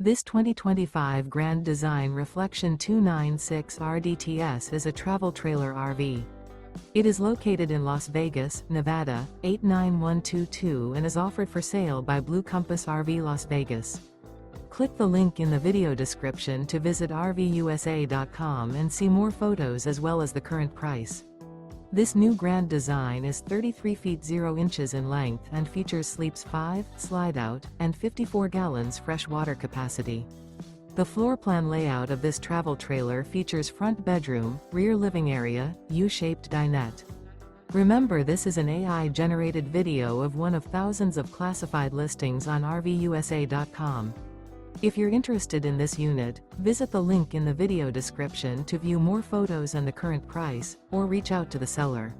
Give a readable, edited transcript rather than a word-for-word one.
This 2025 Grand Design Reflection 296 RDTS is a travel trailer RV. It is located in Las Vegas, Nevada, 89122 and is offered for sale by Blue Compass RV Las Vegas. Click the link in the video description to visit RVUSA.com and see more photos as well as the current price. This new Grand Design is 33 feet 0 inches in length and features sleeps 5, slide-out, and 54 gallons fresh water capacity. The floor plan layout of this travel trailer features front bedroom, rear living area, U-shaped dinette. Remember, this is an AI-generated video of one of thousands of classified listings on RVUSA.com. If you're interested in this unit, visit the link in the video description to view more photos and the current price, or reach out to the seller.